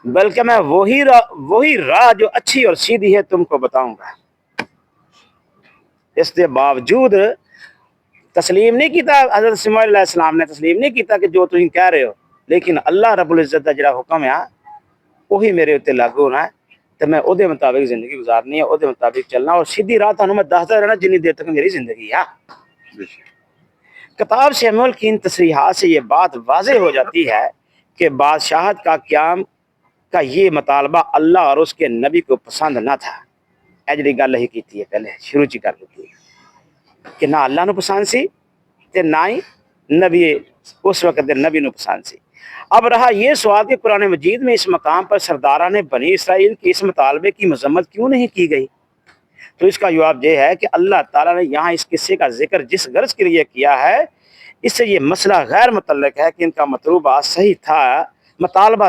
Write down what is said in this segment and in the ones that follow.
بلکہ میں وہی راہ جو اچھی اور سیدھی ہے تم کو بتاؤں گا۔ اس کے باوجود تسلیم نہیں کیتا، حضرت اسماعیل علیہ السلام نے تسلیم نہیں کیتا کہ جو تم کہہ رہے ہو، لیکن اللہ رب العزت کا جڑا حکم ہے وہی میرے اتنے لاگو ہونا ہے، تو میں وہ مطابق زندگی گزارنی ہے، وہ مطابق چلنا، اور سیدھی راہ تمہیں میں دستا رہنا جنی دیر تک میری زندگی ہے۔ کتاب سے عمل کی ان تصریحات سے یہ بات واضح ہو جاتی ہے کہ بادشاہت کا قیام کا یہ مطالبہ اللہ اور اس کے نبی کو پسند نہ تھا۔ ایجڑی گل ہی کی ہے پہلے شروع چی کر دیتی ہے کہ نہ اللہ نو پسند سی تے نہ ہی نبی اس وقت دے نبی نو پسند سی۔ اب رہا یہ سوال کہ قرآن مجید میں اس مقام پر سرداران بنی اسرائیل کے اس مطالبے کی مذمت کیوں نہیں کی گئی، تو اس کا جواب یہ ہے کہ اللہ تعالیٰ نے یہاں اس قصے کا ذکر جس غرض کے لیے کیا ہے، اس سے یہ مسئلہ غیر متعلق ہے کہ ان کا مطالبہ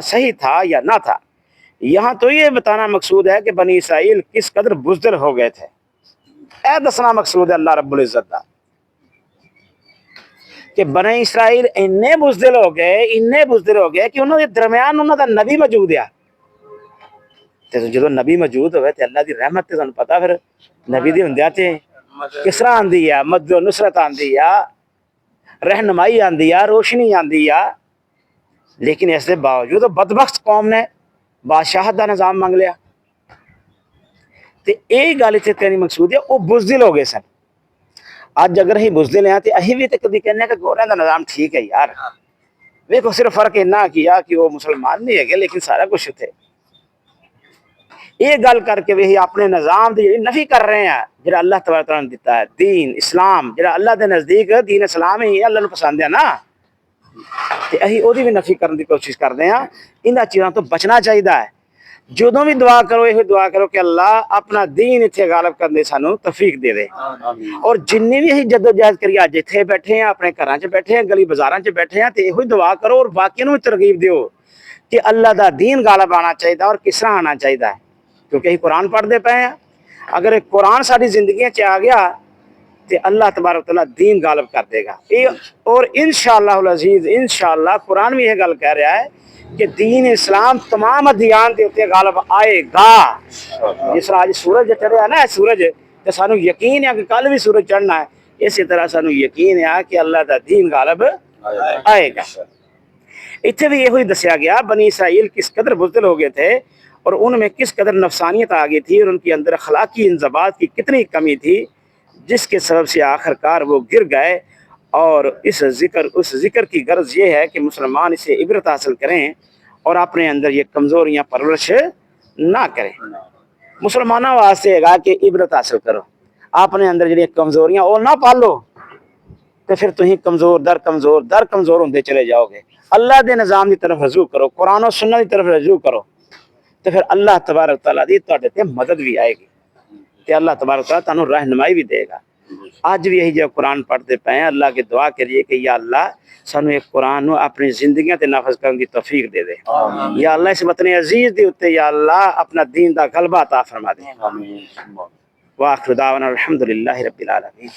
صحیح تھا یا نہ تھا۔ یہاں تو یہ بتانا مقصود ہے کہ بنی اسرائیل کس قدر بزدل ہو گئے تھے، اے دسنا مقصود ہے اللہ رب العزت کا کہ بنی اسرائیل اتنے بزدل ہو گئے کہ انہوں نے درمیان انہوں کا نبی موجود ہے، جدو نبی موجود ہوئے تو اللہ دی رحمت تے تانوں پتا پھر نبی دی ہوندیاں تے کس طرح آندی ہے، مدد و نصرت آندی ہے، رہنمائی آندی ہے، روشنی آندی ہے۔ لیکن اس کے باوجود بدبخت قوم نے بادشاہت دا نظام مانگ لیا، تے یہ گل اتنے تیری مقصود ہے وہ بزدل ہو گئے سن۔ اج اگر ہی بزدل ہیں تو اہی بھی تو کدی کہنے کہ گوریاں دا نظام ٹھیک ہے یار، ویکھو صرف فرق اتنا کیا کہ وہ مسلمان نہیں ہے لیکن سارا کچھ تھے۔ یہ گل کر کے وہی اپنے نظام دی نفی کر رہے ہیں جڑا اللہ تبارک تعالیٰ نے دیتا ہے، دین اسلام جڑا اللہ دے نزدیک دین اسلام ہی اللہ نو پسند ہے نا، تے اہی او دی بھی نفی کرنے دی کوشش کرتے ہیں۔ انہاں چیزاں تو بچنا چاہیے ہے۔ جدوں بھی دعا کرو یہ دعا کرو کہ اللہ اپنا دین اتنے غالب کرنے سانو توفیق دے دے، اور جنی بھی اہی جدوجہد کریے اج اتنے بیٹھے ہیں، اپنے گھراں چ بیٹھے ہیں، گلی بازاراں چ بیٹھے ہیں، تے یہی دعا کرو اور باقیوں نو ترغیب دیو کہ اللہ دا دین غالب آنا چاہیے اور کس طرح آنا چاہیے، کیونکہ ہی قرآن پڑھتے پے ہیں۔ اگر قرآن ساری زندگیاں چ آ گیا تو اللہ تبارک تعالیٰ دین غالب کر دے گا۔ اور انشاءاللہ العزیز انشاءاللہ قرآن بھی یہ گل کہہ رہا ہے کہ دین اسلام تمام ادیان کے اتنے غالب آئے گا۔ جس طرح آج سورج چڑھا ہے نا، سورج تو سانو یقین ہے کہ کل بھی سورج چڑھنا ہے، اسی طرح سانو یقین ہے کہ اللہ کا دین غالب آئے گا۔ اتنے بھی یہ دسیا گیا بنی اسرائیل کس قدر بزدل ہو گئے تھے اور ان میں کس قدر نفسانیت آ گئی تھی اور ان کے اندر اخلاقی انضباط کی کتنی کمی تھی، جس کے سبب سے آخر کار وہ گر گئے۔ اور اس ذکر کی غرض یہ ہے کہ مسلمان اسے عبرت حاصل کریں اور اپنے اندر یہ کمزوریاں پرورش نہ کریں۔ مسلمانوں واسطے ہے کہ عبرت حاصل کرو، اپنے اندر جڑی کمزوریاں وہ نہ پالو، تو پھر تھی کمزور ہوندے چلے جاؤ گے۔ اللہ دے نظام کی طرف رجوع کرو، قرآن و سنت کی طرف رجوع کرو، تو پھر اللہ تبارک تعالیٰ دی تواڈے تے مدد بھی آئے گی، تے اللہ تبارک تعالیٰ تانوں رہنمائی بھی دے گا۔ آج بھی یہی جب قرآن پڑھتے پے ہیں اللہ کی دعا کریے کہ یا اللہ سانو ایک قرآن نو اپنی زندگیاں تے نافذ کرنے کی توفیق دے دے، یا اللہ اس وطن عزیز دے اوتے یا اللہ اپنا دین دا غلبہ عطا فرما دے۔ وآخر دعوانا الحمدللہ رب العالمین۔